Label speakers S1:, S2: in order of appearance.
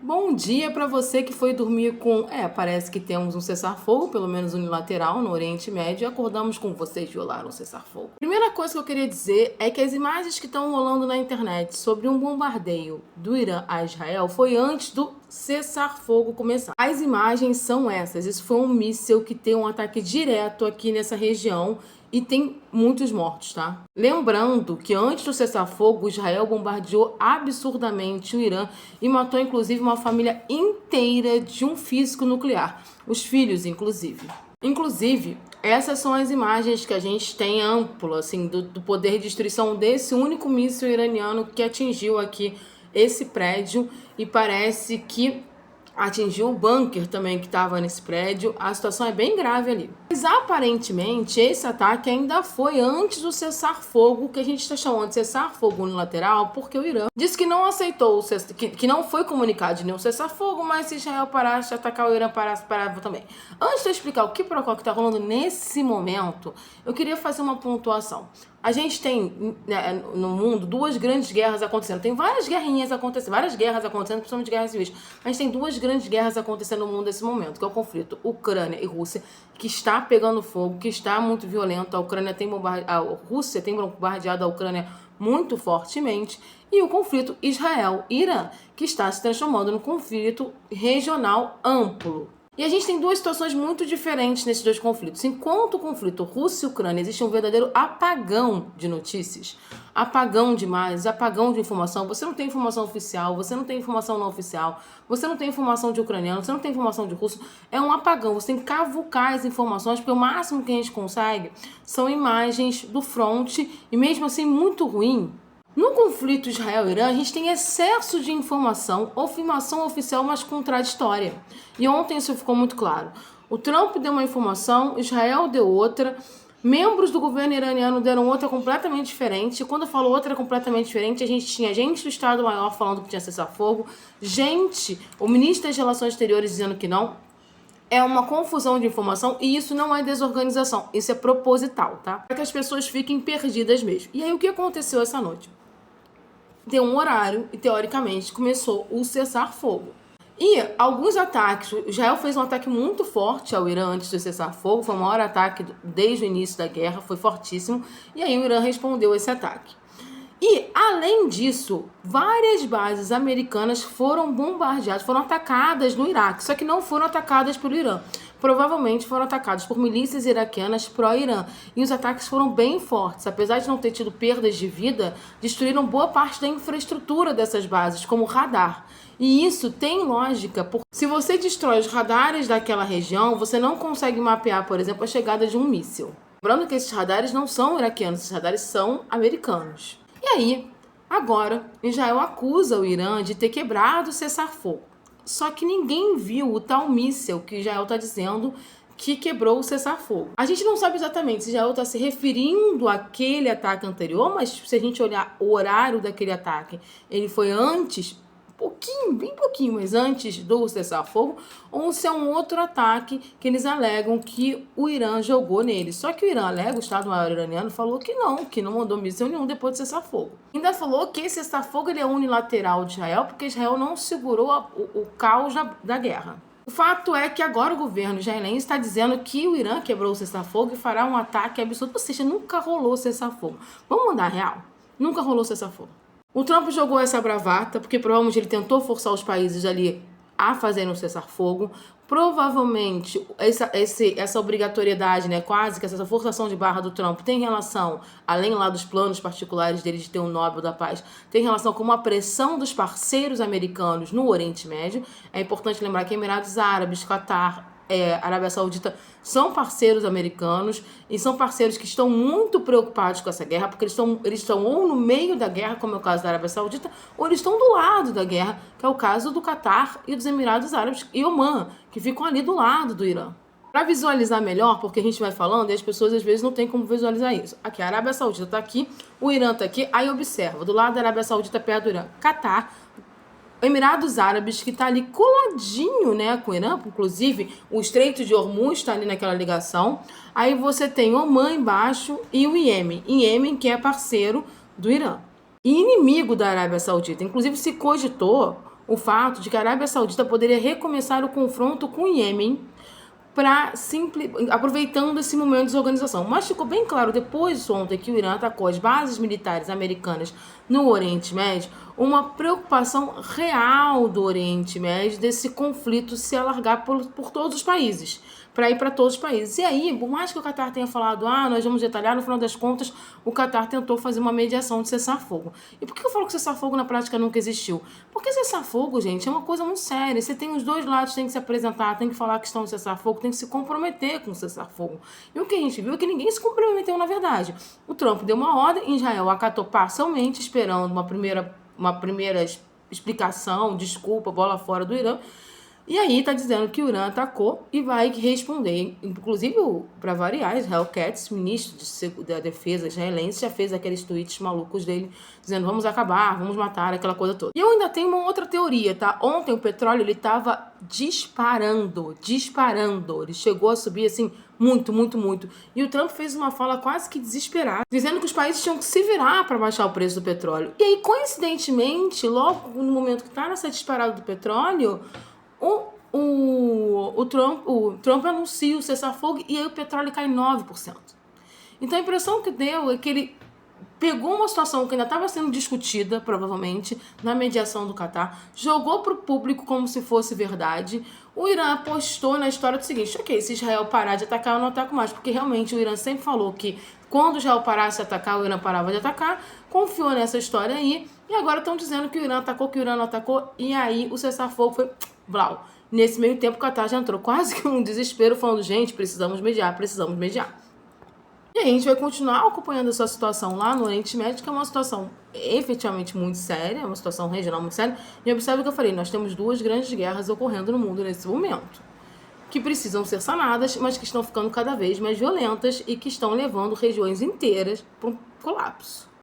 S1: Bom dia para você que foi dormir com. Parece que temos um cessar-fogo, pelo menos unilateral, no Oriente Médio, e acordamos com vocês violaram o cessar-fogo. Primeira coisa que eu queria dizer é que as imagens que estão rolando na internet sobre um bombardeio do Irã a Israel foi antes do cessar-fogo começar. As imagens são essas. Isso foi um míssil que tem um ataque direto aqui nessa região e tem muitos mortos, tá? Lembrando que antes do cessar-fogo, Israel bombardeou absurdamente o Irã e matou inclusive uma família inteira de um físico nuclear, os filhos inclusive. Inclusive, essas são as imagens que a gente tem amplo, assim, do poder de destruição desse único míssil iraniano que atingiu aqui esse prédio e parece que atingiu o bunker também que estava nesse prédio. A situação é bem grave ali. Mas aparentemente esse ataque ainda foi antes do cessar-fogo, que a gente está chamando de cessar-fogo unilateral, porque o Irã disse que não aceitou, que não foi comunicado de nenhum cessar-fogo, mas se Israel parasse de atacar, o Irã parava também. Antes de eu explicar o que está rolando nesse momento, eu queria fazer uma pontuação. A gente tem, né, no mundo, duas grandes guerras acontecendo. Tem várias guerrinhas acontecendo, várias guerras acontecendo, principalmente guerras civis. A gente tem duas grandes guerras acontecendo no mundo nesse momento, que é o conflito Ucrânia e Rússia, que está pegando fogo, que está muito violento. A Rússia tem bombardeado a Ucrânia muito fortemente. E o conflito Israel-Irã, que está se transformando num conflito regional amplo. E a gente tem duas situações muito diferentes nesses dois conflitos. Enquanto o conflito Rússia e Ucrânia existe um verdadeiro apagão de notícias, apagão de imagens, apagão de informação. Você não tem informação oficial, você não tem informação não oficial, você não tem informação de ucraniano, você não tem informação de russo. É um apagão, você tem que cavucar as informações, porque o máximo que a gente consegue são imagens do fronte e mesmo assim muito ruim. No conflito Israel-Irã, a gente tem excesso de informação oficial, mas contraditória. E ontem isso ficou muito claro. O Trump deu uma informação, Israel deu outra, membros do governo iraniano deram outra completamente diferente. E quando eu falo outra completamente diferente, a gente tinha gente do Estado-Maior falando que tinha cessar-fogo, o ministro das Relações Exteriores dizendo que não. É uma confusão de informação e isso não é desorganização, isso é proposital, tá? Para que as pessoas fiquem perdidas mesmo. E aí o que aconteceu essa noite? Deu um horário e, teoricamente, começou o cessar-fogo. E alguns ataques, Israel fez um ataque muito forte ao Irã antes do cessar-fogo, foi o maior ataque desde o início da guerra, foi fortíssimo, e aí o Irã respondeu esse ataque. E, além disso, várias bases americanas foram bombardeadas, foram atacadas no Iraque, só que não foram atacadas pelo Irã. Provavelmente foram atacados por milícias iraquianas pró-Irã. E os ataques foram bem fortes. Apesar de não ter tido perdas de vida, destruíram boa parte da infraestrutura dessas bases, como radar. E isso tem lógica, porque se você destrói os radares daquela região, você não consegue mapear, por exemplo, a chegada de um míssil. Lembrando que esses radares não são iraquianos, esses radares são americanos. E aí, agora, Israel acusa o Irã de ter quebrado o cessar-fogo. Só que ninguém viu o tal míssil que Israel está dizendo que quebrou o cessar-fogo. A gente não sabe exatamente se Israel está se referindo àquele ataque anterior, mas se a gente olhar o horário daquele ataque, ele foi antes, bem pouquinho, mas antes do cessar-fogo, ou se é um outro ataque que eles alegam que o Irã jogou nele. Só que o Irã alega, o Estado-Maior iraniano falou que não mandou míssil nenhum depois do cessar-fogo. Ainda falou que esse cessar-fogo ele é unilateral de Israel, porque Israel não segurou o caos da guerra. O fato é que agora o governo israelense está dizendo que o Irã quebrou o cessar-fogo e fará um ataque absurdo. Ou seja, nunca rolou cessar-fogo. Vamos mandar real? Nunca rolou cessar-fogo. O Trump jogou essa bravata, porque provavelmente ele tentou forçar os países ali a fazerem um cessar-fogo. Provavelmente essa obrigatoriedade, né, quase que essa forçação de barra do Trump tem relação, além lá dos planos particulares dele de ter um Nobel da Paz, tem relação com uma pressão dos parceiros americanos no Oriente Médio. É importante lembrar que Emirados Árabes, Catar, Arábia Saudita são parceiros americanos e são parceiros que estão muito preocupados com essa guerra, porque eles estão ou no meio da guerra, como é o caso da Arábia Saudita, ou eles estão do lado da guerra, que é o caso do Catar e dos Emirados Árabes e Omã, que ficam ali do lado do Irã. Para visualizar melhor, porque a gente vai falando e as pessoas às vezes não têm como visualizar isso. Aqui a Arábia Saudita está aqui, o Irã está aqui, aí observa, do lado da Arábia Saudita perto do Irã, Catar, Emirados Árabes, que está ali coladinho, né, com o Irã, inclusive o Estreito de Hormuz está ali naquela ligação. Aí você tem Omã embaixo e o Iêmen, que é parceiro do Irã. E inimigo da Arábia Saudita. Inclusive se cogitou o fato de que a Arábia Saudita poderia recomeçar o confronto com o Iêmen, aproveitando esse momento de desorganização. Mas ficou bem claro depois ontem que o Irã atacou as bases militares americanas no Oriente Médio, uma preocupação real do Oriente Médio desse conflito se alargar por todos os países, para ir para todos os países. E aí, por mais que o Qatar tenha falado, nós vamos detalhar, no final das contas, o Qatar tentou fazer uma mediação de cessar-fogo. E por que eu falo que cessar-fogo na prática nunca existiu? Porque cessar-fogo, gente, é uma coisa muito séria. Você tem os dois lados, tem que se apresentar, tem que falar que estão no cessar-fogo, tem que se comprometer com o cessar-fogo. E o que a gente viu é que ninguém se comprometeu, na verdade. O Trump deu uma ordem, Israel acatou parcialmente, esperando uma primeira explicação, desculpa, bola fora do Irã. E aí tá dizendo que o Irã atacou e vai responder. Inclusive, para variar, Israel Katz, ministro da defesa israelense, já fez aqueles tweets malucos dele, dizendo vamos acabar, vamos matar, aquela coisa toda. E eu ainda tenho uma outra teoria, tá? Ontem o petróleo, ele tava disparando. Ele chegou a subir, assim, muito. E o Trump fez uma fala quase que desesperada, dizendo que os países tinham que se virar para baixar o preço do petróleo. E aí, coincidentemente, logo no momento que tá nessa disparada do petróleo, o Trump anuncia o cessar-fogo e aí o petróleo cai 9%. Então a impressão que deu é que ele pegou uma situação que ainda estava sendo discutida, provavelmente, na mediação do Qatar, jogou para o público como se fosse verdade. O Irã apostou na história do seguinte, ok, se Israel parar de atacar, eu não ataco mais, porque realmente o Irã sempre falou que quando Israel parasse de atacar, o Irã parava de atacar, confiou nessa história aí, e agora estão dizendo que o Irã atacou, que o Irã não atacou, e aí o cessar-fogo foi blau. Nesse meio tempo, o Qatar já entrou quase que um desespero, falando, gente, precisamos mediar. E aí a gente vai continuar acompanhando essa situação lá no Oriente Médio, que é uma situação efetivamente muito séria, uma situação regional muito séria. E observe o que eu falei, nós temos 2 grandes guerras ocorrendo no mundo nesse momento, que precisam ser sanadas, mas que estão ficando cada vez mais violentas e que estão levando regiões inteiras para um colapso.